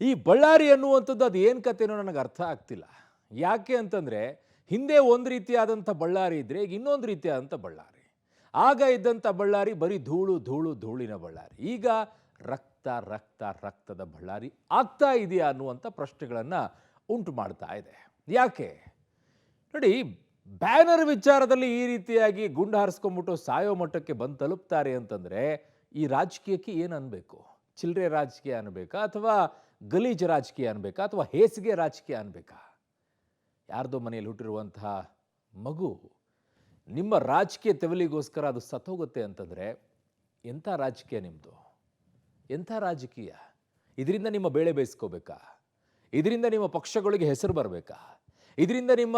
ಈ ಬಳ್ಳಾರಿ ಅನ್ನುವಂಥದ್ದು ಅದು ಏನು ಕಥೆನೋ ನನಗೆ ಅರ್ಥ ಆಗ್ತಿಲ್ಲ. ಯಾಕೆ ಅಂತಂದರೆ ಹಿಂದೆ ಒಂದು ರೀತಿಯಾದಂಥ ಬಳ್ಳಾರಿ ಇದ್ದರೆ ಈಗ ಇನ್ನೊಂದು ರೀತಿಯಾದಂಥ ಬಳ್ಳಾರಿ. ಆಗ ಇದ್ದಂಥ ಬಳ್ಳಾರಿ ಬರೀ ಧೂಳು ಧೂಳು ಧೂಳಿನ ಬಳ್ಳಾರಿ. ಈಗ ರಕ್ತ ರಕ್ತ ರಕ್ತದ ಬಳ್ಳಾರಿ ಆಗ್ತಾ ಇದೆಯಾ ಅನ್ನುವಂಥ ಪ್ರಶ್ನೆಗಳನ್ನು ಉಂಟು ಮಾಡ್ತಾ ಇದೆ. ಯಾಕೆ ನೋಡಿ, ಬ್ಯಾನರ್ ವಿಚಾರದಲ್ಲಿ ಈ ರೀತಿಯಾಗಿ ಗುಂಡು ಹಾರಿಸ್ಕೊಂಡ್ಬಿಟ್ಟು ಸಾಯೋ ಮಟ್ಟಕ್ಕೆ ಬಂದು ತಲುಪ್ತಾರೆ ಅಂತಂದರೆ ಈ ರಾಜಕೀಯಕ್ಕೆ ಏನು ಅನ್ಬೇಕು? ಚಿಲ್ಲರೆ ರಾಜಕೀಯ ಅನ್ಬೇಕಾ, ಅಥವಾ ಗಲೀಜ್ ರಾಜಕೀಯ ಅನ್ಬೇಕಾ, ಅಥವಾ ಹೇಸಿಗೆ ರಾಜಕೀಯ ಅನ್ಬೇಕಾ? ಯಾರ್ದೋ ಮನೆಯಲ್ಲಿ ಹುಟ್ಟಿರುವಂತಹ ಮಗು ನಿಮ್ಮ ರಾಜಕೀಯ ತೆವಲಿಗೋಸ್ಕರ ಅದು ಸತ್ತೋಗುತ್ತೆ ಅಂತಂದರೆ ಎಂಥ ರಾಜಕೀಯ ನಿಮ್ಮದು? ಎಂಥ ರಾಜಕೀಯ? ಇದರಿಂದ ನಿಮ್ಮ ಬೇಳೆ ಬೇಯಿಸ್ಕೋಬೇಕಾ? ಇದರಿಂದ ನಿಮ್ಮ ಪಕ್ಷಗಳಿಗೆ ಹೆಸರು ಬರಬೇಕಾ? ಇದರಿಂದ ನಿಮ್ಮ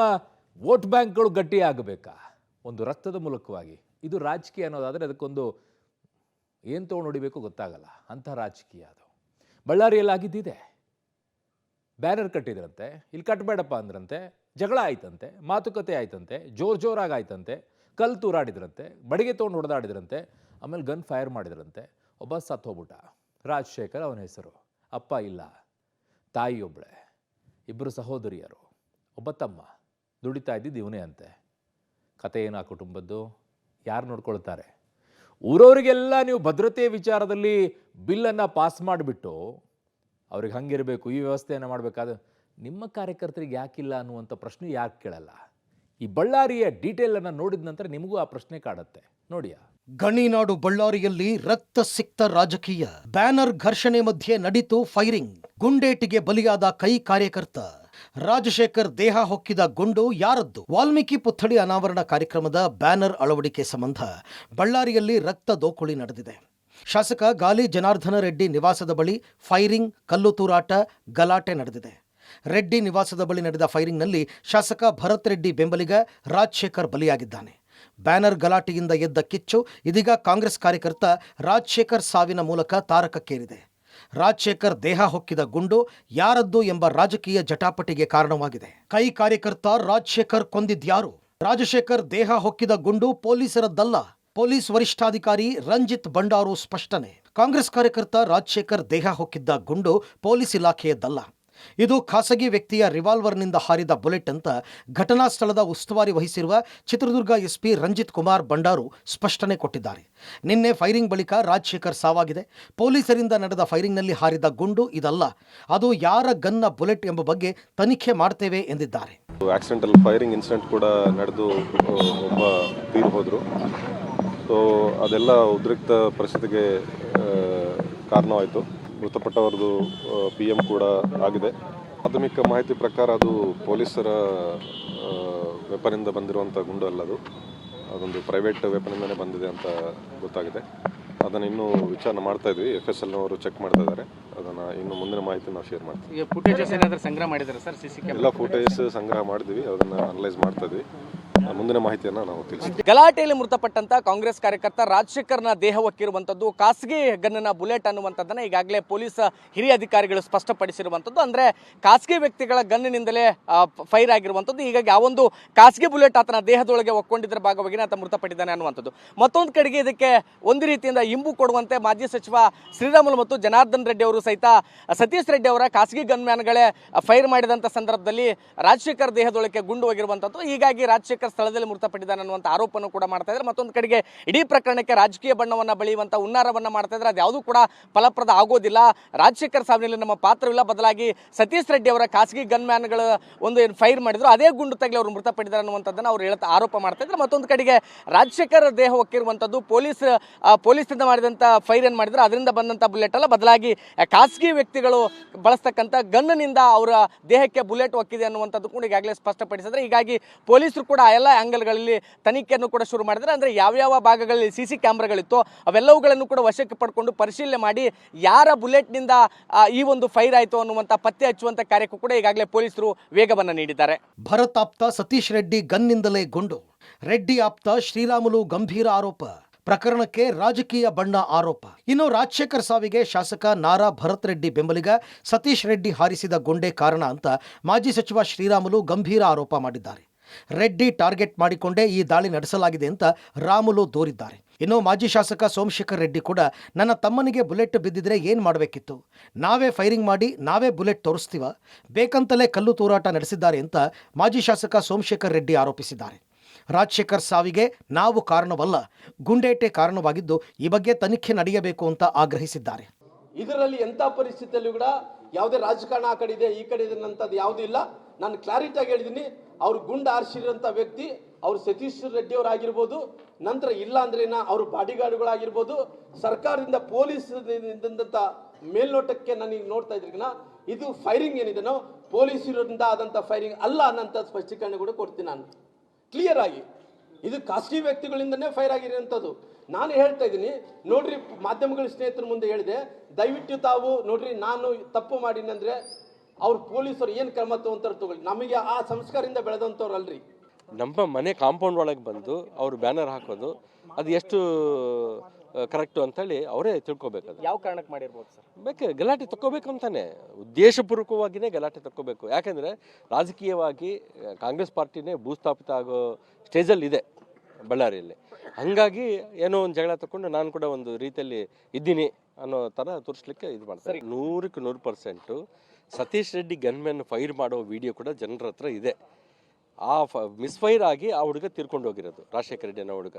ವೋಟ್ ಬ್ಯಾಂಕ್ಗಳು ಗಟ್ಟಿ ಆಗಬೇಕಾ? ಒಂದು ರಕ್ತದ ಮೂಲಕವಾಗಿ ಇದು ರಾಜಕೀಯ ಅನ್ನೋದಾದರೆ ಅದಕ್ಕೊಂದು ಏನು ತೊಗೊಂಡು ಹೊಡಿಬೇಕು ಗೊತ್ತಾಗಲ್ಲ. ಅಂಥ ರಾಜಕೀಯ ಅದು. ಬಳ್ಳಾರಿಯಲ್ಲಿ ಆಗಿದ್ದಿದೆ. ಬ್ಯಾನರ್ ಕಟ್ಟಿದ್ರಂತೆ, ಇಲ್ಲಿ ಕಟ್ಟಬೇಡಪ್ಪ ಅಂದ್ರಂತೆ, ಜಗಳ ಆಯ್ತಂತೆ, ಮಾತುಕತೆ ಆಯ್ತಂತೆ, ಜೋರಾಗಿ ಆಯ್ತಂತೆ, ಕಲ್ಲು ತೂರಾಡಿದ್ರಂತೆ, ಬಡಿಗೆ ತೊಗೊಂಡು ಹೊಡೆದಾಡಿದ್ರಂತೆ, ಆಮೇಲೆ ಗನ್ ಫೈರ್ ಮಾಡಿದ್ರಂತೆ. ಒಬ್ಬ ಸತ್ತು ಹೋಗ್ಬಿಟ್ಟ. ರಾಜಶೇಖರ್ ಅವನ ಹೆಸರು. ಅಪ್ಪ ಇಲ್ಲ, ತಾಯಿ ಒಬ್ಬಳೆ, ಇಬ್ಬರು ಸಹೋದರಿಯರು, ಒಬ್ಬ ತಮ್ಮ. ದುಡಿತಾ ಇದ್ದಿದ್ದು ಇವನೇ ಅಂತೆ. ಕತೆ ಏನು ಆ ಕುಟುಂಬದ್ದು? ಯಾರು ನೋಡ್ಕೊಳ್ತಾರೆ? ಊರವರಿಗೆಲ್ಲ ನೀವು ಭದ್ರತೆ ವಿಚಾರದಲ್ಲಿ ಬಿಲ್ಲನ್ನು ಪಾಸ್ ಮಾಡಿಬಿಟ್ಟು ಅವ್ರಿಗೆ ಹಂಗಿರಬೇಕು, ಈ ವ್ಯವಸ್ಥೆಯನ್ನು ಮಾಡಬೇಕಾದ್ರೆ ನಿಮ್ಮ ಕಾರ್ಯಕರ್ತರಿಗೆ ಯಾಕಿಲ್ಲ ಅನ್ನುವಂಥ ಪ್ರಶ್ನೆ ಯಾಕೆ ಕೇಳಲ್ಲ? ಈ ಬಳ್ಳಾರಿಯ ಡೀಟೇಲನ್ನು ನೋಡಿದ ನಂತರ ನಿಮಗೂ ಆ ಪ್ರಶ್ನೆ ಕಾಡುತ್ತೆ. ನೋಡಿಯಾ? ಗಣಿನಾಡು ಬಳ್ಳಾರಿಯಲ್ಲಿ ರಕ್ತ ಸಿಕ್ತ ರಾಜಕೀಯ. ಬ್ಯಾನರ್ ಘರ್ಷಣೆ ಮಧ್ಯೆ ನಡೀತು ಫೈರಿಂಗ್. ಗುಂಡೇಟಿಗೆ ಬಲಿಯಾದ ಕೈ ಕಾರ್ಯಕರ್ತ. ರಾಜಶೇಖರ್ ದೇಹ ಹೊಕ್ಕಿದ ಗುಂಡು ಯಾರದ್ದು? ವಾಲ್ಮೀಕಿ ಪುತ್ಥಳಿ ಅನಾವರಣ ಕಾರ್ಯಕ್ರಮದ ಬ್ಯಾನರ್ ಅಳವಡಿಕೆ ಸಂಬಂಧ ಬಳ್ಳಾರಿಯಲ್ಲಿ ರಕ್ತ ದೋಕುಳಿ ನಡೆದಿದೆ. ಶಾಸಕ ಗಾಲಿ ಜನಾರ್ದನ ರೆಡ್ಡಿ ನಿವಾಸದ ಬಳಿ ಫೈರಿಂಗ್, ಕಲ್ಲು ತೂರಾಟ, ಗಲಾಟೆ ನಡೆದಿದೆ. ರೆಡ್ಡಿ ನಿವಾಸದ ಬಳಿ ನಡೆದ ಫೈರಿಂಗ್ನಲ್ಲಿ ಶಾಸಕ ಭರತ್ ರೆಡ್ಡಿ ಬೆಂಬಲಿಗ ರಾಜಶೇಖರ್ ಬಲಿಯಾಗಿದ್ದಾನೆ. ಬ್ಯಾನರ್ ಗಲಾಟೆಯಿಂದ ಎದ್ದ ಕಿಚ್ಚು ಇದೀಗ ಕಾಂಗ್ರೆಸ್ ಕಾರ್ಯಕರ್ತ ರಾಜಶೇಖರ್ ಸಾವಿನ ಮೂಲಕ ತಾರಕಕ್ಕೇರಿದೆ. ರಾಜಶೇಖರ್ ದೇಹ ಹೊಕ್ಕಿದ ಗುಂಡು ಯಾರದ್ದು ಎಂಬ ರಾಜಕೀಯ ಜಟಾಪಟಿಗೆ ಕಾರಣವಾಗಿದೆ. ಕೈ ಕಾರ್ಯಕರ್ತ ರಾಜಶೇಖರ್ ಕೊಂದಿದ್ಯಾರು? ರಾಜಶೇಖರ್ ದೇಹ ಹೊಕ್ಕಿದ ಗುಂಡು ಪೊಲೀಸರದ್ದಲ್ಲ. ಪೊಲೀಸ್ ವರಿಷ್ಠಾಧಿಕಾರಿ ರಂಜಿತ್ ಬಂಡಾರು ಸ್ಪಷ್ಟನೆ. ಕಾಂಗ್ರೆಸ್ ಕಾರ್ಯಕರ್ತ ರಾಜಶೇಖರ್ ದೇಹ ಹೊಕ್ಕಿದ್ದ ಗುಂಡು ಪೊಲೀಸ್ ಇಲಾಖೆಯದ್ದಲ್ಲ. ಇದು ಖಾಸಗಿ ವ್ಯಕ್ತಿಯ ರಿವಾಲ್ವರ್ನಿಂದ ಹಾರಿದ ಬುಲೆಟ್ ಅಂತ ಘಟನಾ ಸ್ಥಳದ ಉಸ್ತುವಾರಿ ವಹಿಸಿರುವ ಚಿತ್ರದುರ್ಗ ಎಸ್ಪಿ ರಂಜಿತ್ ಕುಮಾರ್ ಬಂಡಾರು ಸ್ಪಷ್ಟನೆ ಕೊಟ್ಟಿದ್ದಾರೆ. ನಿನ್ನೆ ಫೈರಿಂಗ್ ಬಳಿಕ ರಾಜಶೇಖರ್ ಸಾವಾಗಿದೆ. ಪೊಲೀಸರಿಂದ ನಡೆದ ಫೈರಿಂಗ್ನಲ್ಲಿ ಹಾರಿದ ಗುಂಡು ಇದಲ್ಲ, ಅದು ಯಾರ ಗನ್ನ ಬುಲೆಟ್ ಎಂಬ ಬಗ್ಗೆ ತನಿಖೆ ಮಾಡ್ತೇವೆ ಎಂದಿದ್ದಾರೆ. ಆಕ್ಸಿಡೆಂಟಲ್ ಫೈರಿಂಗ್ ಇನ್ಸಿಡೆಂಟ್ ಕೂಡ ನಡೆದು ಒಬ್ಬ ತೀರು ಹೋದರು. ಸೊ ಅದೆಲ್ಲ ಉದ್ರಿಕ್ತ ಪರಿಸ್ಥಿತಿಗೆ ಕಾರಣವಾಯಿತು. ಮೃತಪಟ್ಟವರದು PM ಕೂಡ ಆಗಿದೆ. ಪ್ರಾಥಮಿಕ ಮಾಹಿತಿ ಪ್ರಕಾರ ಅದು ಪೊಲೀಸರ ವೆಪನಿಂದ ಬಂದಿರುವಂಥ ಗುಂಡು ಅಲ್ಲ, ಅದೊಂದು ಪ್ರೈವೇಟ್ ವೆಪನಿಂದನೇ ಬಂದಿದೆ ಅಂತ ಗೊತ್ತಾಗಿದೆ. ಅದನ್ನು ಇನ್ನೂ ವಿಚಾರಣೆ ಮಾಡ್ತಾ ಇದ್ವಿ. FSLನವರು ಚೆಕ್ ಮಾಡ್ತಾ ಇದ್ದಾರೆ. ಅದನ್ನು ಇನ್ನು ಮುಂದಿನ ಮಾಹಿತಿ ನಾವು ಶೇರ್ ಮಾಡ್ತೀವಿ. ಫುಟೇಜಸ್ ಏನಾದರೂ ಸಂಗ್ರಹ ಮಾಡಿದ್ದಾರೆ ಸರ್? CC ಕ್ಯಾಮೆರಾ ಎಲ್ಲ ಫುಟೇಜ್ ಸಂಗ್ರಹ ಮಾಡಿದ್ವಿ, ಅದನ್ನು ಅನಲೈಸ್ ಮಾಡ್ತಾ ಇದ್ವಿ. ಮುಂದಿನ ಮಾಹಿತಿಯನ್ನು ನಾವು ತಿಳಿಸ್ತೀವಿ. ಗಲಾಟೆಯಲ್ಲಿ ಮೃತಪಟ್ಟಂತ ಕಾಂಗ್ರೆಸ್ ಕಾರ್ಯಕರ್ತ ರಾಜಶೇಖರ್ನ ದೇಹ ಹೊಕ್ಕಿರುವಂತದ್ದು ಖಾಸಗಿ ಗನ್ನ ಬುಲೆಟ್ ಅನ್ನುವಂಥದ್ದನ್ನ ಈಗಾಗಲೇ ಪೊಲೀಸ್ ಹಿರಿಯ ಅಧಿಕಾರಿಗಳು ಸ್ಪಷ್ಟಪಡಿಸಿರುವಂಥದ್ದು. ಅಂದ್ರೆ ಖಾಸಗಿ ವ್ಯಕ್ತಿಗಳ ಗನ್ನಿನಿಂದಲೇ ಫೈರ್ ಆಗಿರುವಂಥದ್ದು. ಹೀಗಾಗಿ ಆ ಒಂದು ಖಾಸಗಿ ಬುಲೆಟ್ ಆತನ ದೇಹದೊಳಗೆ ಒಕ್ಕೊಂಡಿದ್ದರ ಭಾಗವಾಗಿ ಆತ ಮೃತಪಟ್ಟಿದ್ದಾನೆ ಅನ್ನುವಂಥದ್ದು. ಮತ್ತೊಂದು ಕಡೆಗೆ ಇದಕ್ಕೆ ಒಂದು ರೀತಿಯಿಂದ ಇಂಬು ಕೊಡುವಂತೆ ಮಾಜಿ ಸಚಿವ ಶ್ರೀರಾಮುಲು ಮತ್ತು ಜನಾರ್ದನ್ ರೆಡ್ಡಿ ಅವರು ಸಹಿತ ಸತೀಶ್ ರೆಡ್ಡಿ ಅವರ ಖಾಸಗಿ ಗನ್ಮ್ಯಾನ್ಗಳೇ ಫೈರ್ ಮಾಡಿದಂಥ ಸಂದರ್ಭದಲ್ಲಿ ರಾಜಶೇಖರ್ ದೇಹದೊಳಗೆ ಗುಂಡು ಹೋಗಿರುವಂಥದ್ದು. ಹೀಗಾಗಿ ರಾಜಶೇಖರ್ ಸ್ಥಳದಲ್ಲಿ ಮೃತಪಟ್ಟಿದ್ದಾನೆ ಅನ್ನುವಂಥ ಆರೋಪವನ್ನು ಕೂಡ ಮಾಡ್ತಾ ಇದ್ದಾರೆ. ಮತ್ತೊಂದು ಕಡೆಗೆ ಇಡೀ ಪ್ರಕರಣಕ್ಕೆ ರಾಜಕೀಯ ಬಣ್ಣವನ್ನು ಬಳಿಯುವಂಥ ಹುನ್ನಾರವನ್ನು ಮಾಡ್ತಾ ಇದ್ದಾರೆ. ಅದು ಯಾವುದೂ ಕೂಡ ಫಲಪ್ರದ ಆಗೋದಿಲ್ಲ. ರಾಜಶೇಖರ್ ಸಾವಿನಲ್ಲಿ ನಮ್ಮ ಪಾತ್ರವಿಲ್ಲ, ಬದಲಾಗಿ ಸತೀಶ್ ರೆಡ್ಡಿ ಅವರ ಖಾಸಗಿ ಗನ್ಮ್ಯಾನ್ಗಳು ಒಂದು ಏನು ಫೈರ್ ಮಾಡಿದ್ರು ಅದೇ ಗುಂಡು ತಗಲಿ ಅವರು ಮೃತಪಟ್ಟಿದ್ದಾರೆ ಅನ್ನುವಂಥದ್ದನ್ನು ಅವರು ಆರೋಪ ಮಾಡ್ತಾ ಇದ್ದಾರೆ. ಮತ್ತೊಂದು ಕಡೆಗೆ ರಾಜಶೇಖರ್ ದೇಹ ಹೊಕ್ಕಿರುವಂಥದ್ದು ಪೊಲೀಸರಿಂದ ಮಾಡಿದಂಥ ಫೈರ್ ಏನು ಮಾಡಿದ್ರು ಅದರಿಂದ ಬಂದಂಥ ಬುಲೆಟ್ ಅಲ್ಲ, ಬದಲಾಗಿ ಖಾಸಗಿ ವ್ಯಕ್ತಿಗಳು ಬಳಸ್ತಕ್ಕಂಥ ಗನ್ನಿನಿಂದ ಅವರ ದೇಹಕ್ಕೆ ಬುಲೆಟ್ ಹೊಕ್ಕಿದೆ ಅನ್ನುವಂಥದ್ದು ಕೂಡ ಈಗಾಗಲೇ ಸ್ಪಷ್ಟಪಡಿಸಿದ್ರೆ. ಹೀಗಾಗಿ ಪೊಲೀಸರು ಕೂಡ ಎಲ್ಲ ಆಂಗಲ್ಗಳಲ್ಲಿ ತನಿಖೆಯನ್ನು ಕೂಡ ಶುರು ಮಾಡಿದ್ದಾರೆ. ಅಂದರೆ ಯಾವ್ಯಾವ ಭಾಗಗಳಲ್ಲಿ CC ಕ್ಯಾಮ್ರಾಗಳಿತ್ತು ಅವೆಲ್ಲವುಗಳನ್ನು ಕೂಡ ವಶಕ್ಕೆ ಪಡ್ಕೊಂಡು ಪರಿಶೀಲನೆ ಮಾಡಿ ಯಾರ ಬುಲೆಟ್ನಿಂದ ಈ ಒಂದು ಫೈರ್ ಆಯಿತು ಅನ್ನುವಂಥ ಪತ್ತೆ ಹಚ್ಚುವಂಥ ಕಾರ್ಯಕ್ಕೂ ಕೂಡ ಈಗಾಗಲೇ ಪೊಲೀಸರು ವೇಗವನ್ನು ನೀಡಿದ್ದಾರೆ. ಭರತ್ ಆಪ್ತ ಸತೀಶ್ ರೆಡ್ಡಿ ಗನ್ನಿಂದಲೇ ಗುಂಡು. ರೆಡ್ಡಿ ಆಪ್ತ ಶ್ರೀರಾಮುಲು ಗಂಭೀರ ಆರೋಪ. ಪ್ರಕರಣಕ್ಕೆ ರಾಜಕೀಯ ಬಣ್ಣ ಆರೋಪ. ಇನ್ನು ರಾಜಶೇಖರ್ ಸಾವಿಗೆ ಶಾಸಕ ನಾರಾ ಭರತ್ ರೆಡ್ಡಿ ಬೆಂಬಲಿಗ ಸತೀಶ್ ರೆಡ್ಡಿ ಹಾರಿಸಿದ ಗುಂಡೆ ಕಾರಣ ಅಂತ ಮಾಜಿ ಸಚಿವ ಶ್ರೀರಾಮುಲು ಗಂಭೀರ ಆರೋಪ ಮಾಡಿದ್ದಾರೆ. ರೆಡ್ಡಿ ಟಾರ್ಗೆಟ್ ಮಾಡಿಕೊಂಡೇ ಈ ದಾಳಿ ನಡೆಸಲಾಗಿದೆ ಅಂತ ರಾಮುಲು ದೂರಿದ್ದಾರೆ. ಇನ್ನು ಮಾಜಿ ಶಾಸಕ ಸೋಮಶೇಖರ್ ರೆಡ್ಡಿ ಕೂಡ ನನ್ನ ತಮ್ಮನಿಗೆ ಬುಲೆಟ್ ಬಿದ್ದಿದ್ರೆ ಏನು ಮಾಡಬೇಕಿತ್ತು, ನಾವೇ ಫೈರಿಂಗ್ ಮಾಡಿ ನಾವೇ ಬುಲೆಟ್ ತೋರಿಸ್ತೀವ, ಬೇಕಂತಲೇ ಕಲ್ಲು ತೂರಾಟ ನಡೆಸಿದ್ದಾರೆ ಅಂತ ಮಾಜಿ ಶಾಸಕ ಸೋಮಶೇಖರ್ ರೆಡ್ಡಿ ಆರೋಪಿಸಿದ್ದಾರೆ. ರಾಜಶೇಖರ್ ಸಾವಿಗೆ ನಾವು ಕಾರಣವಲ್ಲ, ಗುಂಡೇಟೆ ಕಾರಣವಾಗಿದ್ದು ಈ ಬಗ್ಗೆ ತನಿಖೆ ನಡೆಯಬೇಕು ಅಂತ ಆಗ್ರಹಿಸಿದ್ದಾರೆ. ಇದರಲ್ಲಿ ಎಂಥ ಪರಿಸ್ಥಿತಿಯಲ್ಲೂ ಕೂಡ ಯಾವುದೇ ರಾಜಕಾರಣ ಆ ಕಡೆ ಇದೆ ಈ ಕಡೆ ಇದೆ ಅಂತದ್ದು ಯಾವುದೂ ಇಲ್ಲ. ನಾನು ಕ್ಲಾರಿಟಿಯಾಗಿ ಹೇಳಿದ್ದೀನಿ, ಅವ್ರು ಗುಂಡು ಆರಿಸಿರೋಂಥ ವ್ಯಕ್ತಿ ಅವರು ಸತೀಶ್ ರೆಡ್ಡಿ ಅವರಾಗಿರ್ಬೋದು, ನಂತರ ಇಲ್ಲ ಅಂದ್ರೆ ಅವ್ರ ಬಾಡಿಗಾರ್ಡ್ಗಳಾಗಿರ್ಬೋದು, ಸರ್ಕಾರದಿಂದ ಪೊಲೀಸ್ ಮೇಲ್ನೋಟಕ್ಕೆ ನನಗೆ ನೋಡ್ತಾ ಇದ್ರಿಗಿನ ಇದು ಫೈರಿಂಗ್ ಏನಿದೆನೋ ಪೊಲೀಸರಿಂದ ಆದಂಥ ಫೈರಿಂಗ್ ಅಲ್ಲ ಅನ್ನೋಂಥ ಸ್ಪಷ್ಟೀಕರಣ ಕೂಡ ಕೊಡ್ತೀನಿ. ನಾನು ಕ್ಲಿಯರ್ ಆಗಿ ಇದು ಖಾಸಗಿ ವ್ಯಕ್ತಿಗಳಿಂದನೇ ಫೈರ್ ಆಗಿರೋಂಥದ್ದು. ನಾನು ಹೇಳ್ತಾ ಇದ್ದೀನಿ ನೋಡ್ರಿ, ಮಾಧ್ಯಮಗಳ ಸ್ನೇಹಿತರ ಮುಂದೆ ಹೇಳಿದೆ, ದಯವಿಟ್ಟು ತಾವು ನೋಡ್ರಿ, ನಾನು ತಪ್ಪು ಮಾಡಿನಂದ್ರೆ ಅವ್ರು ಪೊಲೀಸರು ಏನು ಕ್ರಮ ತಗೊಂತಾರೆ ತಗೊಳ್ಳಿ, ನಮಗೆ ಆ ಸಂಸ್ಕಾರದಿಂದ ಬೆಳೆದಂಥವ್ರು ಅಲ್ರಿ. ನಮ್ಮ ಮನೆ ಕಾಂಪೌಂಡ್ ಒಳಗೆ ಬಂದು ಅವರು ಬ್ಯಾನರ್ ಹಾಕೋದು ಅದು ಎಷ್ಟು ಕರೆಕ್ಟು ಅಂತೇಳಿ ಅವರೇ ತಿಳ್ಕೊಬೇಕು. ಅದು ಯಾವ ಕಾರಣಕ್ಕೆ ಮಾಡಿರ್ಬೋದು ಸರ್? ಬೇಕೆ ಗಲಾಟೆ ತಕ್ಕೋಬೇಕು ಅಂತಾನೆ, ಉದ್ದೇಶಪೂರ್ವಕವಾಗಿಯೇ ಗಲಾಟೆ ತಕ್ಕೋಬೇಕು. ಯಾಕೆಂದರೆ ರಾಜಕೀಯವಾಗಿ ಕಾಂಗ್ರೆಸ್ ಪಾರ್ಟಿನೇ ಭೂಸ್ಥಾಪಿತ ಆಗೋ ಸ್ಟೇಜಲ್ಲಿ ಇದೆ ಬಳ್ಳಾರಿಯಲ್ಲಿ. ಹಾಗಾಗಿ ಏನೋ ಒಂದು ಜಗಳ ತಗೊಂಡು ನಾನು ಕೂಡ ಒಂದು ರೀತಿಯಲ್ಲಿ ಇದ್ದೀನಿ ಅನ್ನೋ ಥರ ತೋರಿಸ್ಲಿಕ್ಕೆ ಇದು ಮಾಡ್ತಾರೆ. 100% ಸತೀಶ್ ರೆಡ್ಡಿ ಗನ್ಮೆನ್ ಫೈರ್ ಮಾಡೋ ವಿಡಿಯೋ ಕೂಡ ಜನರ ಹತ್ರ ಇದೆ. ಆ ಮಿಸ್ಫೈರ್ ಆಗಿ ಆ ಹುಡುಗ ತೀರ್ಕೊಂಡು ಹೋಗಿರೋದು, ರಾಜಶೇಖರ ರೆಡ್ಡಿ ಅನ್ನೋ ಹುಡುಗ.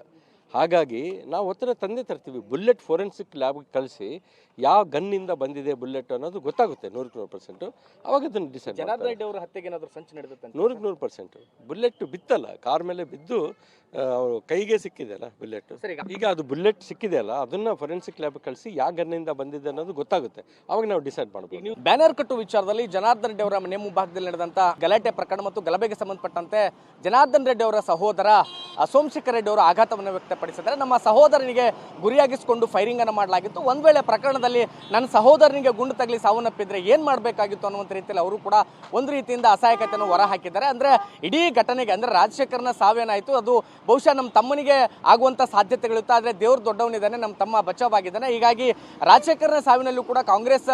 ಹಾಗಾಗಿ ನಾವು ಒತ್ತಡ ತಂದೆ ತರ್ತೀವಿ, ಬುಲೆಟ್ ಫೋರೆನ್ಸಿಕ್ ಲ್ಯಾಬ್ಗೆ ಕಳಿಸಿ ಯಾವ ಗನ್ನಿಂದ ಬಂದಿದೆ ಬುಲೆಟ್ ಅನ್ನೋದು ಗೊತ್ತಾಗುತ್ತೆ 100%. ಅವಾಗ ಅದನ್ನು ಡಿಸೈಡ್. ಜನಾರ್ದನ್ ರೆಡ್ಡಿ ಅವರ ಹತ್ಯೆಗೆ ಏನಾದರೂ ಸಂಚು ನಡೆದುತ್ತೆ? 100% ಬುಲೆಟ್ ಬಿತ್ತಲ್ಲ, ಕಾರ್ ಮೇಲೆ ಬಿದ್ದು ಅವ್ರ ಕೈಗೆ ಸಿಕ್ಕಿದೆಯಲ್ಲ ಬುಲೆಟ್. ಈಗ ಅದು ಬುಲೆಟ್ ಸಿಕ್ಕಿದೆಯಲ್ಲ, ಅದನ್ನ ಫೋರೆನ್ಸಿಕ್ ಲ್ಯಾಬ್ ಕಳಿಸಿ ಯಾವ ಗನ್ನಿಂದ ಬಂದಿದೆ ಅನ್ನೋದು ಗೊತ್ತಾಗುತ್ತೆ. ಅವಾಗ ನಾವು ಡಿಸೈಡ್ ಮಾಡಬೇಕು. ಬ್ಯಾನರ್ ಕಟ್ಟು ವಿಚಾರದಲ್ಲಿ ಜನಾರ್ದನ್ ರೆಡ್ಡಿ ಅವರ ಮನೆ ಮುಂಭಾಗದಲ್ಲಿ ನಡೆದಂತ ಗಲಾಟೆ ಪ್ರಕರಣ ಮತ್ತು ಗಲಭೆಗೆ ಸಂಬಂಧಪಟ್ಟಂತೆ ಜನಾರ್ದನ್ ರೆಡ್ಡಿ ಅವರ ಸಹೋದರ ಸೋಮಶೇಖರ್ ರೆಡ್ಡಿ ಅವರು ಆಘಾತವನ್ನು ವ್ಯಕ್ತಪಡಿಸಿದ್ದಾರೆ. ನಮ್ಮ ಸಹೋದರನಿಗೆ ಗುರಿಯಾಗಿಸಿಕೊಂಡು ಫೈರಿಂಗ್ ಅನ್ನು ಮಾಡಲಾಗಿತ್ತು. ಒಂದ್ ವೇಳೆ ಪ್ರಕರಣದಲ್ಲಿ ನನ್ನ ಸಹೋದರನಿಗೆ ಗುಂಡು ತಗಲಿ ಸಾವನ್ನಪ್ಪಿದ್ರೆ ಏನ್ ಮಾಡಬೇಕಾಗಿತ್ತು ಅನ್ನುವಂಥ ರೀತಿಯಲ್ಲಿ ಅವರು ಕೂಡ ಒಂದು ರೀತಿಯಿಂದ ಅಸಹಾಯಕತೆಯನ್ನು ಹೊರ ಹಾಕಿದ್ದಾರೆ. ಅಂದ್ರೆ ಇಡೀ ಘಟನೆಗೆ ಅಂದ್ರೆ ರಾಜಶೇಖರ್ನ ಸಾವೇನಾಯಿತು ಅದು ಬಹುಶಃ ನಮ್ಮ ತಮ್ಮನಿಗೆ ಆಗುವಂಥ ಸಾಧ್ಯತೆಗಳಿತ್ತು. ಆದರೆ ದೇವ್ರು ದೊಡ್ಡವನಿದ್ದಾನೆ, ನಮ್ಮ ತಮ್ಮ ಬಚಾವಾಗಿದ್ದಾನೆ. ಹೀಗಾಗಿ ರಾಜಶೇಖರ್ನ ಸಾವಿನಲ್ಲೂ ಕೂಡ ಕಾಂಗ್ರೆಸ್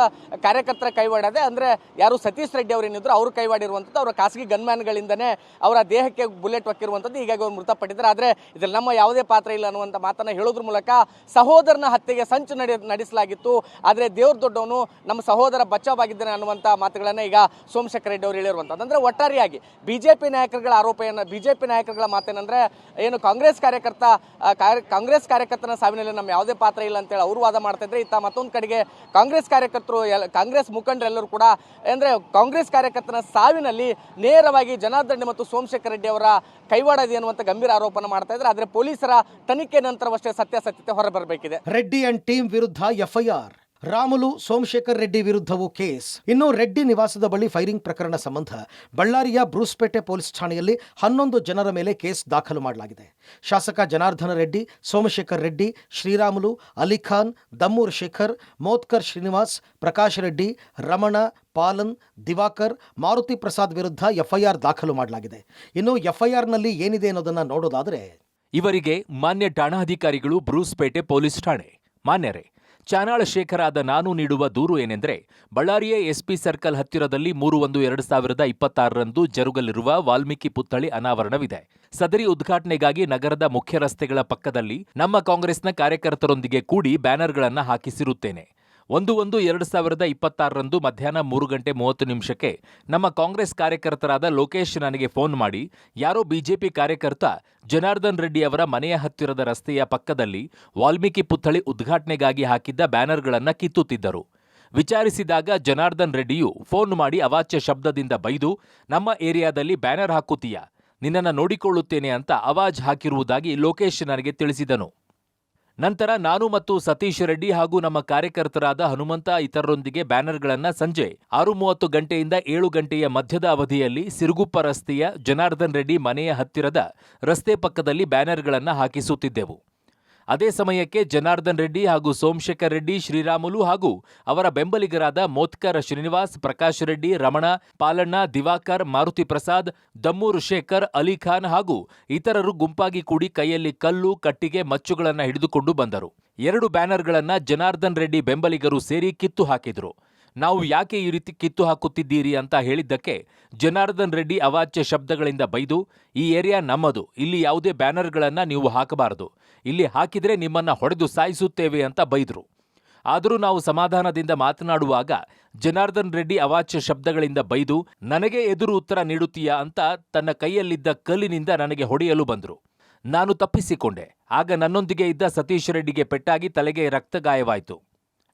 ಕಾರ್ಯಕರ್ತರ ಕೈವಾಡದೆ, ಅಂದರೆ ಯಾರು ಸತೀಶ್ ರೆಡ್ಡಿ ಅವರೇನಿದ್ರು ಅವರು ಕೈವಾಡಿರುವಂಥದ್ದು, ಅವರ ಖಾಸಗಿ ಗನ್ಮ್ಯಾನ್ಗಳಿಂದನೇ ಅವರ ದೇಹಕ್ಕೆ ಬುಲೆಟ್ ಹೊಕ್ಕಿರುವಂಥದ್ದು. ಹೀಗಾಗಿ ಅವರು ಮೃತಪಟ್ಟಿದ್ದಾರೆ. ಆದರೆ ಇದರಲ್ಲಿ ನಮ್ಮ ಯಾವುದೇ ಪಾತ್ರ ಇಲ್ಲ ಅನ್ನುವಂಥ ಮಾತನ್ನು ಹೇಳೋದ್ರ ಮೂಲಕ ಸಹೋದರನ ಹತ್ಯೆಗೆ ಸಂಚು ನಡೆಸಲಾಗಿತ್ತು, ಆದರೆ ದೇವ್ರು ದೊಡ್ಡವನು, ನಮ್ಮ ಸಹೋದರ ಬಚಾವಾಗಿದ್ದಾನೆ ಅನ್ನುವಂಥ ಮಾತುಗಳನ್ನು ಈಗ ಸೋಮಶೇಖರ್ ರೆಡ್ಡಿ ಅವರು ಹೇಳಿರುವಂಥದ್ದು. ಅಂದರೆ ಒಟ್ಟಾರೆಯಾಗಿ ಬಿಜೆಪಿ ನಾಯಕರುಗಳ ಆರೋಪ ಬಿಜೆಪಿ ನಾಯಕರುಗಳ ಮಾತೇನೆಂದರೆ ಏನು ಕಾಂಗ್ರೆಸ್ ಕಾರ್ಯಕರ್ತನ ಸಾವಿನಲ್ಲಿ ನಮ್ಮ ಯಾವುದೇ ಪಾತ್ರ ಇಲ್ಲ ಅಂತೇಳಿ ಅವರು ವಾದ ಮಾಡ್ತಾ ಇದ್ರೆ, ಇತ್ತ ಮತ್ತೊಂದು ಕಡೆಗೆ ಕಾಂಗ್ರೆಸ್ ಕಾರ್ಯಕರ್ತರು ಕಾಂಗ್ರೆಸ್ ಮುಖಂಡರೆಲ್ಲರೂ ಕೂಡ ಅಂದರೆ ಕಾಂಗ್ರೆಸ್ ಕಾರ್ಯಕರ್ತನ ಸಾವಿನಲ್ಲಿ ನೇರವಾಗಿ ಜನಾರ್ದನ್ ರೆಡ್ಡಿ ಮತ್ತು ಸೋಮಶೇಖರ್ ರೆಡ್ಡಿ ಅವರ ಕೈವಾಡ ಇದೆ ಅನ್ನುವಂಥ ಗಂಭೀರ ಆರೋಪನ ಮಾಡ್ತಾ ಇದ್ದಾರೆ. ಆದರೆ ಪೊಲೀಸರ ತನಿಖೆ ನಂತರವಷ್ಟೇ ಸತ್ಯಾಸತ್ಯತೆ ಹೊರಬರಬೇಕಿದೆ. ರೆಡ್ಡಿ ಅಂಡ್ ಟೀಮ್ ವಿರುದ್ಧ ಎಫ್ಐಆರ್, ರಾಮುಲು ಸೋಮಶೇಖರ್ ರೆಡ್ಡಿ ವಿರುದ್ಧವೂ ಕೇಸ್. ಇನ್ನು ರೆಡ್ಡಿ ನಿವಾಸದ ಬಳಿ ಫೈರಿಂಗ್ ಪ್ರಕರಣ ಸಂಬಂಧ ಬಳ್ಳಾರಿಯ ಬ್ರೂಸ್ಪೇಟೆ ಪೊಲೀಸ್ ಠಾಣೆಯಲ್ಲಿ 11 ಜನರ ಮೇಲೆ ಕೇಸ್ ದಾಖಲು ಮಾಡಲಾಗಿದೆ. ಶಾಸಕ ಜನಾರ್ದನ ರೆಡ್ಡಿ, ಸೋಮಶೇಖರ್ ರೆಡ್ಡಿ, ಶ್ರೀರಾಮುಲು, ಅಲಿಖಾನ್, ದಮ್ಮೂರ್ ಶೇಖರ್, ಮೋತ್ಕರ್ ಶ್ರೀನಿವಾಸ್, ಪ್ರಕಾಶ್ ರೆಡ್ಡಿ, ರಮಣ, ಪಾಲನ್, ದಿವಾಕರ್, ಮಾರುತಿ ಪ್ರಸಾದ್ ವಿರುದ್ಧ ಎಫ್ಐಆರ್ ದಾಖಲು ಮಾಡಲಾಗಿದೆ. ಇನ್ನು ಎಫ್ಐಆರ್ನಲ್ಲಿ ಏನಿದೆ ಅನ್ನೋದನ್ನ ನೋಡೋದಾದರೆ, ಇವರಿಗೆ ಮಾನ್ಯ ಠಾಣಾಧಿಕಾರಿಗಳು ಬ್ರೂಸ್ಪೇಟೆ ಪೊಲೀಸ್ ಠಾಣೆ. ಮಾನ್ಯರೇ, ಚಾನಾಳ ಶೇಖರಾದ ನಾನು ನೀಡುವ ದೂರು ಏನೆಂದರೆ, ಬಳ್ಳಾರಿಯ ಎಸ್ಪಿ ಸರ್ಕಲ್ ಹತ್ತಿರದಲ್ಲಿ 3/1/2026ರಂದು ಜರುಗಲಿರುವ ವಾಲ್ಮೀಕಿ ಪುತ್ಥಳಿ ಅನಾವರಣವಿದೆ. ಸದರಿ ಉದ್ಘಾಟನೆಗಾಗಿ ನಗರದ ಮುಖ್ಯ ರಸ್ತೆಗಳ ಪಕ್ಕದಲ್ಲಿ ನಮ್ಮ ಕಾಂಗ್ರೆಸ್ನ ಕಾರ್ಯಕರ್ತರೊಂದಿಗೆ ಕೂಡಿ ಬ್ಯಾನರ್ಗಳನ್ನು ಹಾಕಿಸಿರುತ್ತೇನೆ. 1/1/2026ರಂದು ಮಧ್ಯಾಹ್ನ 3:30 ನಮ್ಮ ಕಾಂಗ್ರೆಸ್ ಕಾರ್ಯಕರ್ತರಾದ ಲೋಕೇಶ್ ನನಗೆ ಫೋನ್ ಮಾಡಿ, ಯಾರೋ ಬಿಜೆಪಿ ಕಾರ್ಯಕರ್ತ ಜನಾರ್ದನ್ ರೆಡ್ಡಿ ಅವರ ಮನೆಯ ಹತ್ತಿರದ ರಸ್ತೆಯ ಪಕ್ಕದಲ್ಲಿ ವಾಲ್ಮೀಕಿ ಪುತ್ಥಳಿ ಉದ್ಘಾಟನೆಗಾಗಿ ಹಾಕಿದ್ದ ಬ್ಯಾನರ್ಗಳನ್ನು ಕಿತ್ತುತ್ತಿದ್ದರು. ವಿಚಾರಿಸಿದಾಗ ಜನಾರ್ದನ್ ರೆಡ್ಡಿಯು ಫೋನ್ ಮಾಡಿ ಅವಾಚ್ಯ ಶಬ್ದದಿಂದ ಬೈದು, ನಮ್ಮ ಏರಿಯಾದಲ್ಲಿ ಬ್ಯಾನರ್ ಹಾಕುತ್ತೀಯಾ, ನಿನ್ನನ್ನು ನೋಡಿಕೊಳ್ಳುತ್ತೇನೆ ಅಂತ ಅವಾಜ್ ಹಾಕಿರುವುದಾಗಿ ಲೋಕೇಶ್ ನನಗೆ ತಿಳಿಸಿದನು. ನಂತರ ನಾನು ಮತ್ತು ಸತೀಶ್ ರೆಡ್ಡಿ ಹಾಗೂ ನಮ್ಮ ಕಾರ್ಯಕರ್ತರಾದ ಹನುಮಂತ ಇತರರೊಂದಿಗೆ ಬ್ಯಾನರ್ಗಳನ್ನು ಸಂಜೆ 6:30 ಗಂಟೆಯಿಂದ 7 ಗಂಟೆಯ ಮಧ್ಯದ ಅವಧಿಯಲ್ಲಿ ಸಿರುಗುಪ್ಪ ರಸ್ತೆಯ ಜನಾರ್ದನ್ ರೆಡ್ಡಿ ಮನೆಯ ಹತ್ತಿರದ ರಸ್ತೆ ಪಕ್ಕದಲ್ಲಿ ಬ್ಯಾನರ್ಗಳನ್ನು ಹಾಕಿಸುತ್ತಿದ್ದೆವು. ಅದೇ ಸಮಯಕ್ಕೆ ಜನಾರ್ದನ್ ರೆಡ್ಡಿ ಹಾಗೂ ಸೋಮಶೇಖರ್ ರೆಡ್ಡಿ, ಶ್ರೀರಾಮುಲು ಹಾಗೂ ಅವರ ಬೆಂಬಲಿಗರಾದ ಮೋತ್ಕರ್ ಶ್ರೀನಿವಾಸ್, ಪ್ರಕಾಶ್ ರೆಡ್ಡಿ, ರಮಣ, ಪಾಲಣ್ಣ, ದಿವಾಕರ್, ಮಾರುತಿ ಪ್ರಸಾದ್, ದಮ್ಮೂರ್ ಶೇಖರ್, ಅಲಿಖಾನ್ ಹಾಗೂ ಇತರರು ಗುಂಪಾಗಿ ಕೂಡಿ ಕೈಯಲ್ಲಿ ಕಲ್ಲು, ಕಟ್ಟಿಗೆ, ಮಚ್ಚುಗಳನ್ನು ಹಿಡಿದುಕೊಂಡು ಬಂದರು. 2 ಬ್ಯಾನರ್ಗಳನ್ನು ಜನಾರ್ದನ್ ರೆಡ್ಡಿ ಬೆಂಬಲಿಗರು ಸೇರಿ ಕಿತ್ತು ಹಾಕಿದ್ರು. ನಾವು ಯಾಕೆ ಈ ರೀತಿ ಕಿತ್ತು ಹಾಕುತ್ತಿದ್ದೀರಿ ಅಂತ ಹೇಳಿದ್ದಕ್ಕೆ ಜನಾರ್ದನ್ ರೆಡ್ಡಿ ಅವಾಚ್ಯ ಶಬ್ದಗಳಿಂದ ಬೈದು, ಈ ಏರಿಯಾ ನಮ್ಮದು, ಇಲ್ಲಿ ಯಾವುದೇ ಬ್ಯಾನರ್ಗಳನ್ನ ನೀವು ಹಾಕಬಾರದು, ಇಲ್ಲಿ ಹಾಕಿದ್ರೆ ನಿಮ್ಮನ್ನ ಹೊಡೆದು ಸಾಯಿಸುತ್ತೇವೆ ಅಂತ ಬೈದ್ರು. ಆದರೂ ನಾವು ಸಮಾಧಾನದಿಂದ ಮಾತನಾಡುವಾಗ ಜನಾರ್ದನ್ ರೆಡ್ಡಿ ಅವಾಚ್ಯ ಶಬ್ದಗಳಿಂದ ಬೈದು, ನನಗೆ ಎದುರು ಉತ್ತರ ನೀಡುತ್ತೀಯಾ ಅಂತ ತನ್ನ ಕೈಯಲ್ಲಿದ್ದ ಕಲ್ಲಿನಿಂದ ನನಗೆ ಹೊಡೆಯಲು ಬಂದ್ರು. ನಾನು ತಪ್ಪಿಸಿಕೊಂಡೆ. ಆಗ ನನ್ನೊಂದಿಗೆ ಇದ್ದ ಸತೀಶ್ ರೆಡ್ಡಿಗೆ ಪೆಟ್ಟಾಗಿ ತಲೆಗೆ ರಕ್ತಗಾಯವಾಯಿತು.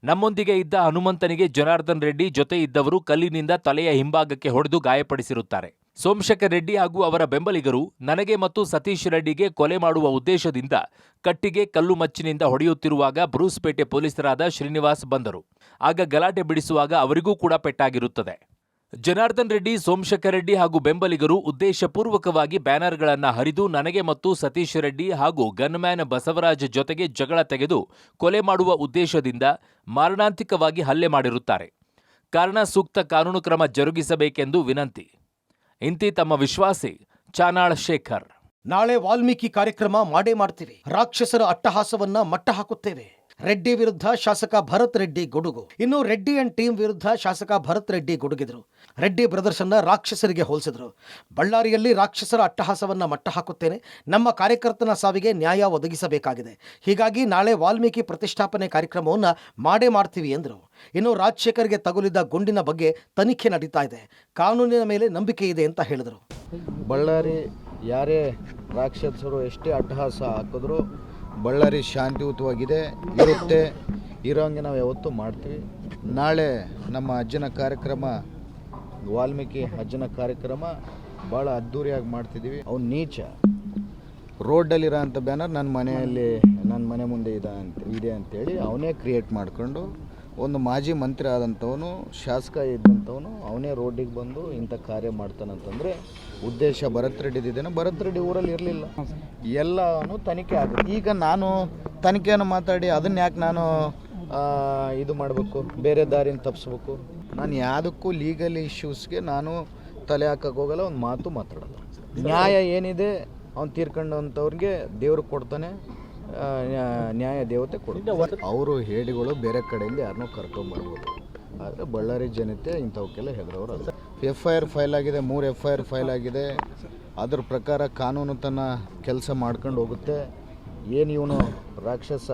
ನಮ್ಮೊಂದಿಗೆ ಇದ್ದ ಹನುಮಂತನಿಗೆ ಜನಾರ್ದನ್ ರೆಡ್ಡಿ ಜೊತೆ ಇದ್ದವರು ಕಲ್ಲಿನಿಂದ ತಲೆಯ ಹಿಂಭಾಗಕ್ಕೆ ಹೊಡೆದು ಗಾಯಪಡಿಸಿರುತ್ತಾರೆ. ಸೋಮಶೇಖರ್ ರೆಡ್ಡಿ ಹಾಗೂ ಅವರ ಬೆಂಬಲಿಗರು ನನಗೆ ಮತ್ತು ಸತೀಶ್ ರೆಡ್ಡಿಗೆ ಕೊಲೆ ಮಾಡುವ ಉದ್ದೇಶದಿಂದ ಕಟ್ಟಿಗೆ ಕಲ್ಲು ಮಚ್ಚಿನಿಂದ ಹೊಡೆಯುತ್ತಿರುವಾಗ ಬ್ರೂಸ್ಪೇಟೆ ಪೊಲೀಸರಾದ ಶ್ರೀನಿವಾಸ್ ಬಂದರು. ಆಗ ಗಲಾಟೆ ಬಿಡಿಸುವಾಗ ಅವರಿಗೂ ಕೂಡ ಪೆಟ್ಟಾಗಿರುತ್ತದೆ. ಜನಾರ್ದನ್ ರೆಡ್ಡಿ, ಸೋಮಶೇಖರ್ ರೆಡ್ಡಿ ಹಾಗೂ ಬೆಂಬಲಿಗರು ಉದ್ದೇಶಪೂರ್ವಕವಾಗಿ ಬ್ಯಾನರ್ಗಳನ್ನು ಹರಿದು ನನಗೆ ಮತ್ತು ಸತೀಶ್ ರೆಡ್ಡಿ ಹಾಗೂ ಗನ್ಮ್ಯಾನ್ ಬಸವರಾಜ್ ಜೊತೆಗೆ ಜಗಳ ತೆಗೆದು ಕೊಲೆ ಮಾಡುವ ಉದ್ದೇಶದಿಂದ ಮಾರಣಾಂತಿಕವಾಗಿ ಹಲ್ಲೆ ಮಾಡಿರುತ್ತಾರೆ. ಕಾರಣ ಸೂಕ್ತ ಕಾನೂನು ಕ್ರಮ ಜರುಗಿಸಬೇಕೆಂದು ವಿನಂತಿ. ಇಂತಿ ತಮ್ಮ ವಿಶ್ವಾಸಿ ಚಾನಾಳ್ ಶೇಖರ್. ನಾಳೆ ವಾಲ್ಮೀಕಿ ಕಾರ್ಯಕ್ರಮ ಮಾಡೇ ಮಾಡ್ತೀವಿ. ರಾಕ್ಷಸರ ಅಟ್ಟಹಾಸವನ್ನ ಮಟ್ಟ ಹಾಕುತ್ತೇವೆ. ರೆಡ್ಡಿ ವಿರುದ್ಧ ಶಾಸಕ ಭರತ್ ರೆಡ್ಡಿ ಗುಡುಗು. ಇನ್ನು ರೆಡ್ಡಿ ಅಂಡ್ ಟೀಮ್ ವಿರುದ್ಧ ಶಾಸಕ ಭರತ್ ರೆಡ್ಡಿ ಗುಡುಗಿದ್ರು. ರೆಡ್ಡಿ ಬ್ರದರ್ಸ್ ಅನ್ನ ರಾಕ್ಷಸರಿಗೆ ಹೋಲಿಸಿದ್ರು. ಬಳ್ಳಾರಿಯಲ್ಲಿ ರಾಕ್ಷಸರ ಅಟ್ಟಹಾಸವನ್ನ ಮಟ್ಟ ಹಾಕುತ್ತೇನೆ. ನಮ್ಮ ಕಾರ್ಯಕರ್ತನ ಸಾವಿಗೆ ನ್ಯಾಯ ಒದಗಿಸಬೇಕಾಗಿದೆ. ಹೀಗಾಗಿ ನಾಳೆ ವಾಲ್ಮೀಕಿ ಪ್ರತಿಷ್ಠಾಪನೆ ಕಾರ್ಯಕ್ರಮವನ್ನು ಮಾಡೇ ಮಾಡ್ತೀವಿ ಎಂದರು. ಇನ್ನು ರಾಜಶೇಖರ್ಗೆ ತಗುಲಿದ ಗುಂಡಿನ ಬಗ್ಗೆ ತನಿಖೆ ನಡೀತಾ ಇದೆ. ಕಾನೂನಿನ ಮೇಲೆ ನಂಬಿಕೆ ಇದೆ ಅಂತ ಹೇಳಿದರು. ಬಳ್ಳಾರಿ ಯಾರೇ ರಾಕ್ಷಸರು ಎಷ್ಟೇ ಅಟ್ಟಹಾಸ ಹಾಕಿದ್ರು ಬಳ್ಳಾರಿ ಶಾಂತಿಯುತವಾಗಿದೆ, ಇರುತ್ತೆ, ಇರೋಂಗೆ ನಾವು ಯಾವತ್ತೂ ಮಾಡ್ತೀವಿ. ನಾಳೆ ನಮ್ಮ ಅಜ್ಜನ ಕಾರ್ಯಕ್ರಮ, ವಾಲ್ಮೀಕಿ ಅಜ್ಜನ ಕಾರ್ಯಕ್ರಮ ಭಾಳ ಅದ್ಧೂರಿಯಾಗಿ ಮಾಡ್ತಿದ್ದೀವಿ. ಅವ್ನು ನೀಚ ರೋಡಲ್ಲಿರೋ ಅಂಥ ಬ್ಯಾನರ್ ನನ್ನ ಮನೆ ಮುಂದೆ ಇದೆ ಅಂತೇಳಿ ಅವನೇ ಕ್ರಿಯೇಟ್ ಮಾಡಿಕೊಂಡು, ಒಂದು ಮಾಜಿ ಮಂತ್ರಿ ಆದಂಥವನು, ಶಾಸಕ ಇದ್ದಂಥವನು ಅವನೇ ರೋಡಿಗೆ ಬಂದು ಇಂಥ ಕಾರ್ಯ ಮಾಡ್ತಾನಂತಂದರೆ ಉದ್ದೇಶ ಭರತ್ ರೆಡ್ಡಿದ್ದೇನೆ. ಭರತ್ ರೆಡ್ಡಿ ಊರಲ್ಲಿ ಇರಲಿಲ್ಲ, ಎಲ್ಲನೂ ತನಿಖೆ ಆಗುತ್ತೆ. ಈಗ ನಾನು ತನಿಖೆಯನ್ನು ಮಾತಾಡಿ ಅದನ್ನು ಯಾಕೆ ನಾನು ಇದು ಮಾಡಬೇಕು, ಬೇರೆ ದಾರಿನ ತಪ್ಪಿಸ್ಬೇಕು? ನಾನು ಯಾವುದಕ್ಕೂ ಲೀಗಲ್ ಇಶ್ಯೂಸ್ಗೆ ನಾನು ತಲೆ ಹಾಕಕ್ಕೆ ಹೋಗಲ್ಲ, ಒಂದು ಮಾತು ಮಾತಾಡಲ್ಲ. ನ್ಯಾಯ ಏನಿದೆ ಅವ್ನು ತೀರ್ಕೊಂಡಂಥವ್ರಿಗೆ ದೇವ್ರಿಗೆ ಕೊಡ್ತಾನೆ, ನ್ಯಾಯ ದೇವತೆ ಕೊಡ್ತಾರೆ. ಅವರು ಹೇಡಿಗಳು ಬೇರೆ ಕಡೆಯಿಂದ ಯಾರನ್ನೋ ಕರ್ಕೊಂಬರ್ಬೋದು, ಆದರೆ ಬಳ್ಳಾರಿ ಜನತೆ ಇಂಥವಕ್ಕೆಲ್ಲ ಹೆದರೋರು ಅಲ್ಲ. FIR ಫೈಲ್ ಆಗಿದೆ, 3 FIR ಫೈಲ್ ಆಗಿದೆ. ಅದ್ರ ಪ್ರಕಾರ ಕಾನೂನು ತನ್ನ ಕೆಲಸ ಮಾಡ್ಕೊಂಡು ಹೋಗುತ್ತೆ. ಏನು ಇವನು ರಾಕ್ಷಸ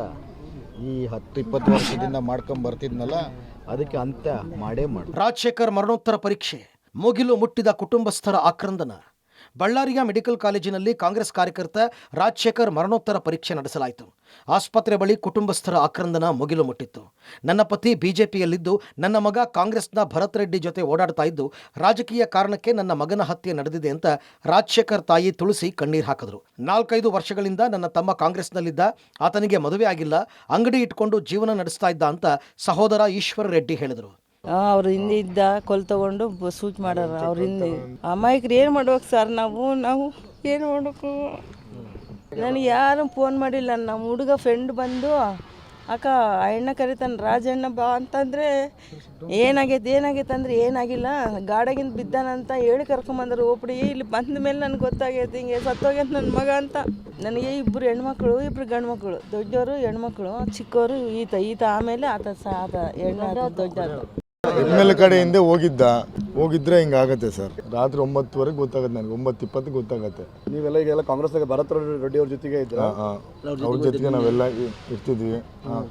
ಈ 10-20 ವರ್ಷದಿಂದ ಮಾಡ್ಕೊಂಡು ಬರ್ತಿದ್ನಲ್ಲ, ಅದಕ್ಕೆ ಅಂತ್ಯ ಮಾಡೇ ಮಾಡಿ. ರಾಜಶೇಖರ್ ಮರಣೋತ್ತರ ಪರೀಕ್ಷೆ ಮುಗಿಲು ಮುಟ್ಟಿದ ಕುಟುಂಬಸ್ಥರ ಆಕ್ರಂದನ. ಬಳ್ಳಾರಿಯ ಮೆಡಿಕಲ್ ಕಾಲೇಜಿನಲ್ಲಿ ಕಾಂಗ್ರೆಸ್ ಕಾರ್ಯಕರ್ತ ರಾಜಶೇಖರ್ ಮರಣೋತ್ತರ ಪರೀಕ್ಷೆ ನಡೆಸಲಾಯಿತು. ಆಸ್ಪತ್ರೆ ಬಳಿ ಕುಟುಂಬಸ್ಥರ ಆಕ್ರಂದನ ಮುಗಿಲು ಮುಟ್ಟಿತ್ತು. ನನ್ನ ಪತಿ ಬಿಜೆಪಿಯಲ್ಲಿದ್ದು ನನ್ನ ಮಗ ಕಾಂಗ್ರೆಸ್ನ ಭರತ್ ರೆಡ್ಡಿ ಜೊತೆ ಓಡಾಡ್ತಾ ಇದ್ದು, ರಾಜಕೀಯ ಕಾರಣಕ್ಕೆ ನನ್ನ ಮಗನ ಹತ್ಯೆ ನಡೆದಿದೆ ಅಂತ ರಾಜಶೇಖರ್ ತಾಯಿ ತುಳಸಿ ಕಣ್ಣೀರು ಹಾಕಿದ್ರು. 4-5 ವರ್ಷಗಳಿಂದ ನನ್ನ ತಮ್ಮ ಕಾಂಗ್ರೆಸ್ನಲ್ಲಿದ್ದ, ಆತನಿಗೆ ಮದುವೆ ಆಗಿಲ್ಲ, ಅಂಗಡಿ ಇಟ್ಕೊಂಡು ಜೀವನ ನಡೆಸ್ತಾ ಇದ್ದ ಅಂತ ಸಹೋದರ ಈಶ್ವರ ರೆಡ್ಡಿ ಹೇಳಿದರು. ಅವ್ರ ಹಿಂದೆ ಇದ್ದ ಕೊಲ್ ತಗೊಂಡು ಸೂಚ್ ಮಾಡ್ಯಾರ. ಅವ್ರ ಹಿಂದೆ ಅಮಾಯಕರು ಏನು ಮಾಡ್ಬೇಕು ಸರ್? ನಾವು ಏನು ಮಾಡಬೇಕು? ನನಗೆ ಯಾರು ಫೋನ್ ಮಾಡಿಲ್ಲ. ನಮ್ಮ ಹುಡುಗ ಫ್ರೆಂಡ್ ಬಂದು ಅಕ್ಕ ಅಣ್ಣ ಕರಿತಾನೆ, ರಾಜಣ್ಣ ಬಾ ಅಂತಂದರೆ ಏನಾಗೈತೆ ಅಂದರೆ ಏನಾಗಿಲ್ಲ, ಗಾಡಿಗಿಂದ ಬಿದ್ದಾನಂತ ಹೇಳಿ ಕರ್ಕೊಂಬಂದ್ರು. ಓಪಡಿ ಇಲ್ಲಿ ಬಂದ ಮೇಲೆ ನನಗೆ ಗೊತ್ತಾಗೈತೆ ಹಿಂಗೆ ಸತ್ತೋಗೈತೆ ನನ್ನ ಮಗ ಅಂತ. ನನಗೆ 2 ಹೆಣ್ಮಕ್ಳು 2 ಗಂಡು ಮಕ್ಕಳು, ದೊಡ್ಡವರು ಹೆಣ್ಮಕ್ಳು, ಚಿಕ್ಕವರು ಈತ ಆಮೇಲೆ ಆತ ಹೆಣ್ಣು ದೊಡ್ಡ. ಎಮ್ಮೆಲ್ ಕಡೆಯಿಂದ ಹೋಗಿದ್ರೆ ಹಿಂಗಾಗತ್ತೆ ಸರ್. ರಾತ್ರಿ 9:00ವರೆಗೆ ಗೊತ್ತಾಗತ್ತೆ, ನನಗೆ 9:20 ಗೊತ್ತಾಗತ್ತೆ. ನೀವೆಲ್ಲ ಈಗೆಲ್ಲ ಕಾಂಗ್ರೆಸ್ದಾಗ ಭರತ್ ರೆಡ್ಡಿ ಅವ್ರ ಜೊತೆಗೆ ಇದ್ರ? ಅವ್ರ ಜೊತೆಗೆ ನಾವೆಲ್ಲ ಇರ್ತಿದ್ವಿ.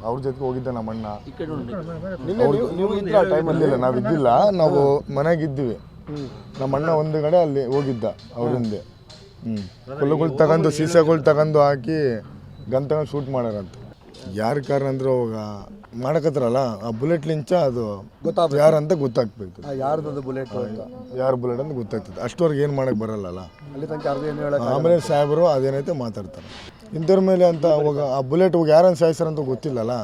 ಅವ್ರ ಜೊತೆಗೆ ಹೋಗಿದ್ದ ನಮ್ಮ ಅಣ್ಣ. ಟೈಮಲ್ಲಿ ನಾವಿದ್ದಿಲ್ಲ, ನಾವು ಮನೆಗಿದ್ವಿ. ನಮ್ಮ ಅಣ್ಣ ಒಂದು ಕಡೆ ಅಲ್ಲಿ ಹೋಗಿದ್ದ ಅವ್ರ ಹಿಂದೆ. ಕೊಲ್ಲುಗಳು ತಗೊಂಡು ಸೀಸಗಳು ತಗೊಂಡು ಹಾಕಿ ಗನ್ ತಗೊಂಡು ಶೂಟ್ ಮಾಡ್ಯಾರಂತ. ಯಾರ ಕಾರಣ ಅಂದ್ರೆ ಅವಾಗ ಮಾಡಕತ್ತಾರಲ್ಲ, ಆ ಬುಲೆಟ್ ಲಿಂಚ ಅದು ಯಾರಂತ ಗೊತ್ತಾಗ್ಬೇಕು. ಯಾರ್ದು ಬುಲೆಟ್ ಯಾರು ಬುಲೆಟ್ ಅಂತ ಗೊತ್ತಾಗ್ತದೆ. ಅಷ್ಟವರೆಗೆ ಏನು ಮಾಡಕ್ಕೆ ಬರಲ್ಲ. ಅಲ್ಲಿ ತನಕ ಯಾರ್ದು ಏನು ಹೇಳಕ್ಕೆ ಆಮೇಲೆ ಸಾಹೇಬರು ಅದೇನೈತೆ ಮಾತಾಡ್ತಾರೆ. ಇಂಥವ್ರ ಮೇಲೆ ಅಂತ ಅವಾಗ ಆ ಬುಲೆಟ್ ಯಾರನ್ನು ಸಾಯಿಸ್ತಾರ ಅಂತ ಗೊತ್ತಿಲ್ಲಲ್ಲ,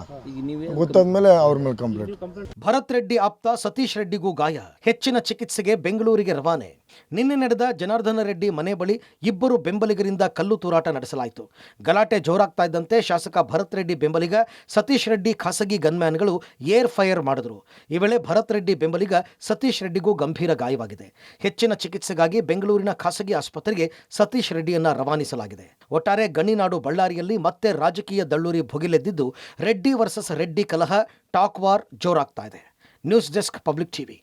ಗೊತ್ತಾದ್ಮೇಲೆ ಅವ್ರ ಮೇಲೆ ಕಂಪ್ಲೇಂಟ್. ಭರತ್ ರೆಡ್ಡಿ ಆಪ್ತ ಸತೀಶ್ ರೆಡ್ಡಿಗೂ ಗಾಯ, ಹೆಚ್ಚಿನ ಚಿಕಿತ್ಸೆಗೆ ಬೆಂಗಳೂರಿಗೆ ರವಾನೆ. ನಿನ್ನೆ ನಡೆದ ಜನಾರ್ದನ ರೆಡ್ಡಿ ಮನೆ ಬಳಿ 2 ಬೆಂಬಲಿಗರಿಂದ ಕಲ್ಲು ತೂರಾಟ ನಡೆಸಲಾಯಿತು. ಗಲಾಟೆ ಜೋರಾಗ್ತಾ ಇದ್ದಂತೆ ಶಾಸಕ ಭರತ್ ರೆಡ್ಡಿ ಬೆಂಬಲಿಗ ಸತೀಶ್ ರೆಡ್ಡಿ ಖಾಸಗಿ ಗನ್ಮ್ಯಾನ್ಗಳು ಏರ್ ಫೈರ್ ಮಾಡಿದ್ರು. ಈ ವೇಳೆ ಭರತ್ ರೆಡ್ಡಿ ಬೆಂಬಲಿಗ ಸತೀಶ್ ರೆಡ್ಡಿಗೂ ಗಂಭೀರ ಗಾಯವಾಗಿದೆ. ಹೆಚ್ಚಿನ ಚಿಕಿತ್ಸೆಗಾಗಿ ಬೆಂಗಳೂರಿನ ಖಾಸಗಿ ಆಸ್ಪತ್ರೆಗೆ ಸತೀಶ್ ರೆಡ್ಡಿಯನ್ನ ರವಾನಿಸಲಾಗಿದೆ. ಒಟ್ಟಾರೆ ಗಣಿನಾಡು ಬಳ್ಳಾರಿಯಲ್ಲಿ ಮತ್ತೆ ರಾಜಕೀಯ ದಳ್ಳೂರಿ ಭುಗಿಲೆದ್ದಿದ್ದು, ರೆಡ್ಡಿ ವರ್ಸಸ್ ರೆಡ್ಡಿ ಕಲಹ, ಟಾಕ್ ವಾರ್ ಜೋರಾಗ್ತಾ ಇದೆ. News desk public TV.